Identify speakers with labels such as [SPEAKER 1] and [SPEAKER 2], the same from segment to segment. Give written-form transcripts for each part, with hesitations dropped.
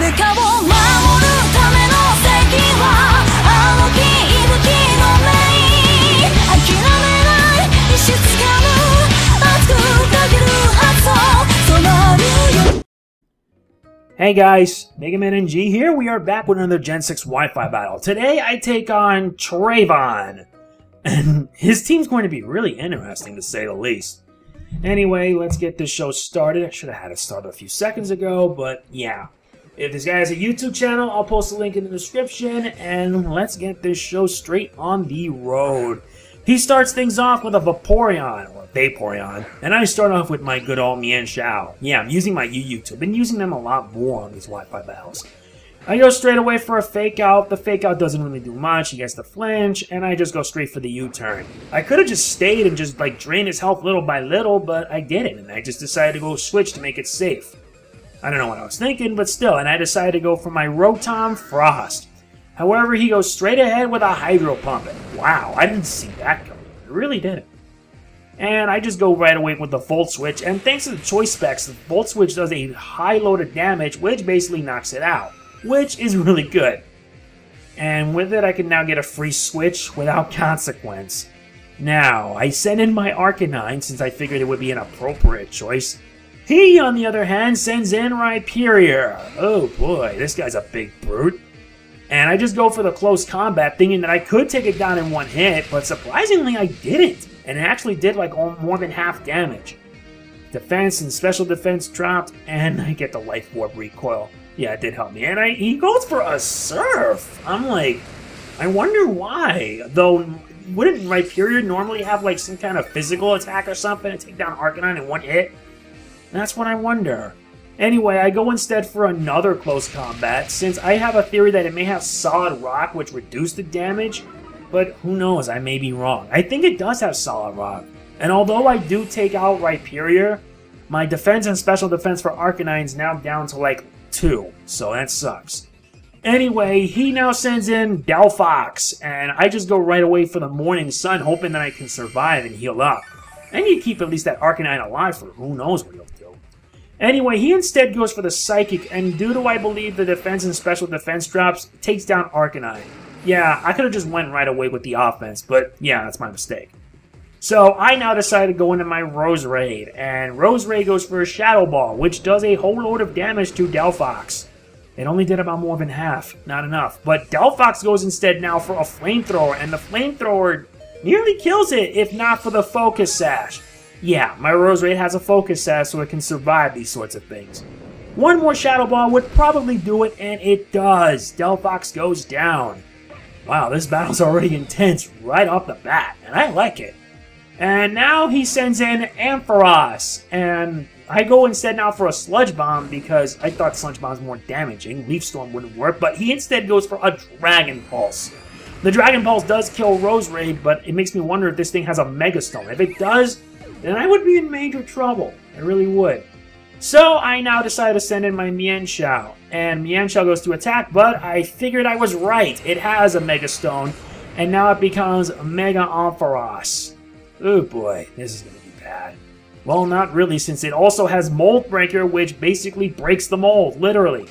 [SPEAKER 1] 誰かを守るための責はあの日息の目諦めない意志つかむ熱くかける発想染まるよ。
[SPEAKER 2] Hey guys, MegamanNG here. We are back with another Gen 6 Wi-Fi battle. Today I take on Tre'von. And his team's going to be really interesting to say the least. Anyway, let's get this show started. I should have had it started a few seconds ago, but yeah. If this guy has a YouTube channel, I'll post a link in the description, and let's get this show straight on the road. He starts things off with a Vaporeon, and I start off with my good old MegamanNG. Yeah, I'm using my UU. I've been using them a lot more on these Wi-Fi battles. I go straight away for a fake out. The fake out doesn't really do much. He gets the flinch, and I just go straight for the U-turn. I could have just stayed and just like drained his health little by little, but I didn't, and I just decided to go switch to make it safe. I don't know what I was thinking, but still, and I decided to go for my Rotom Frost. However, he goes straight ahead with a Hydro Pump. Wow, I didn't see that coming. I really didn't. And I just go right away with the Volt Switch, and thanks to the choice specs, the Volt Switch does a high load of damage, which basically knocks it out, which is really good. And with it, I can now get a free switch without consequence. Now, I send in my Arcanine since I figured it would be an appropriate choice. He, on the other hand, sends in Rhyperior. Oh boy, this guy's a big brute. And I just go for the close combat, thinking that I could take it down in one hit, but surprisingly I didn't. And it actually did like more than half damage. Defense and special defense dropped, and I get the Life Orb recoil. Yeah, it did help me. And he goes for a Surf. I'm like, I wonder why. Though, wouldn't Rhyperior normally have like some kind of physical attack or something to take down Arcanine in one hit? That's what I wonder. Anyway, I go instead for another close combat, since I have a theory that it may have Solid Rock, which reduced the damage. But who knows, I may be wrong. I think it does have Solid Rock. And although I do take out Rhyperior, my defense and special defense for Arcanine is now down to like 2, so that sucks. Anyway, he now sends in Delphox, and I just go right away for the Morning Sun, hoping that I can survive and heal up. And you keep at least that Arcanine alive for who knows what he'll do. Anyway, he instead goes for the Psychic, and due to, I believe, the defense and special defense drops, takes down Arcanine. Yeah, I could have just went right away with the offense, but yeah, that's my mistake. So I now decide to go into my Roserade, and Roserade goes for a Shadow Ball, which does a whole load of damage to Delphox. It only did about more than half, not enough. But Delphox goes instead now for a Flamethrower, and the Flamethrower nearly kills it, if not for the Focus Sash. Yeah, my Roserade has a Focus Sash, so it can survive these sorts of things. One more Shadow Ball would probably do it, and it does. Delphox goes down. Wow, this battle's already intense right off the bat, and I like it. And now he sends in Ampharos, and I go instead now for a Sludge Bomb because I thought Sludge Bomb's more damaging. Leaf Storm wouldn't work, but he instead goes for a Dragon Pulse. The Dragon Pulse does kill Roserade, but it makes me wonder if this thing has a Mega Stone. If it does, then I would be in major trouble. I really would. So I now decide to send in my MegamanNG, and MegamanNG goes to attack, but I figured I was right. It has a Mega Stone, and now it becomes Mega Ampharos. Oh boy, this is going to be bad. Well, not really, since it also has Mold Breaker, which basically breaks the mold, literally.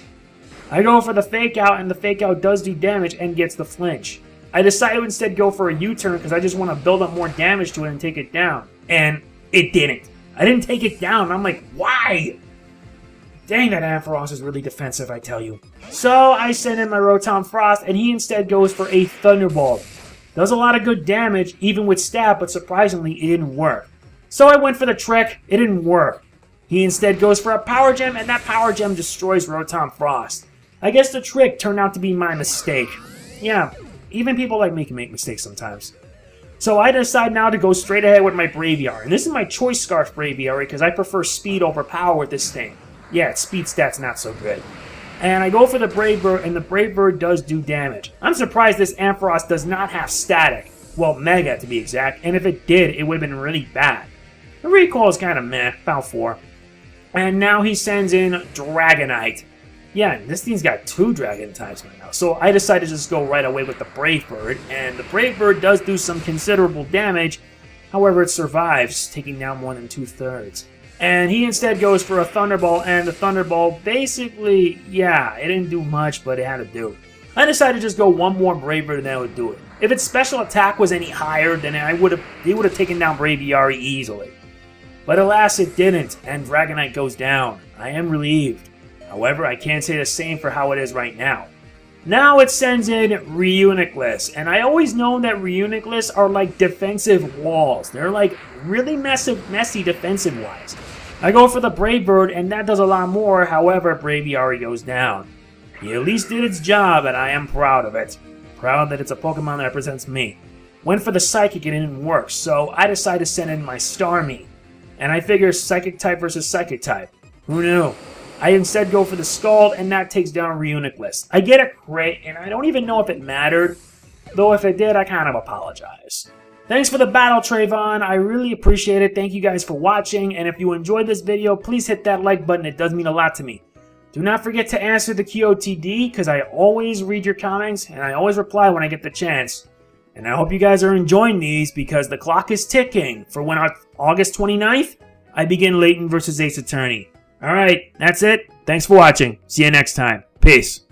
[SPEAKER 2] I go for the Fake Out, and the Fake Out does do damage and gets the flinch. I decide to instead go for a U-turn because I just want to build up more damage to it and take it down. And it didn't. I didn't take it down. I'm like, why? Dang, that Ampharos is really defensive, I tell you. So I send in my Rotom Frost, and he instead goes for a Thunderbolt. Does a lot of good damage, even with stab, but surprisingly, it didn't work. So I went for the trick. It didn't work. He instead goes for a Power Gem, and that Power Gem destroys Rotom Frost. I guess the trick turned out to be my mistake. Yeah, even people like me can make mistakes sometimes. So I decide now to go straight ahead with my Braviary. And this is my Choice Scarf Braviary because I prefer speed over power with this thing. Yeah, its speed stat's not so good. And I go for the Brave Bird, and the Brave Bird does do damage. I'm surprised this Ampharos does not have static. Well, Mega to be exact, and if it did, it would have been really bad. The recoil is kind of meh, about 4. And now he sends in Dragonite. Yeah, this thing's got 2 Dragon types right now. So I decided to just go right away with the Brave Bird, and the Brave Bird does do some considerable damage. However, it survives, taking down more than 2/3. And he instead goes for a Thunderbolt, and the Thunderbolt basically, yeah, it didn't do much, but it had to do. I decided to just go one more Brave Bird and that would do it. If its special attack was any higher, then he would have taken down Braviary easily. But alas, it didn't, and Dragonite goes down. I am relieved. However, I can't say the same for how it is right now. Now it sends in Reuniclus, and I always known that Reuniclus are like defensive walls. They're like really messy defensive-wise. I go for the Brave Bird, and that does a lot more. However, Braviary goes down. He at least did its job, and I am proud of it. Proud that it's a Pokemon that represents me. Went for the Psychic and it didn't work, so I decided to send in my Starmie. And I figure Psychic type versus Psychic type. Who knew? I instead go for the Scald, and that takes down Reuniclus. I get a crit, and I don't even know if it mattered. Though if it did, I kind of apologize. Thanks for the battle, Tre'von. I really appreciate it. Thank you guys for watching, and if you enjoyed this video, please hit that like button. It does mean a lot to me. Do not forget to answer the QOTD, because I always read your comments, and I always reply when I get the chance. And I hope you guys are enjoying these, because the clock is ticking for when on August 29th, I begin Layton vs. Ace Attorney. Alright, that's it. Thanks for watching. See you next time. Peace.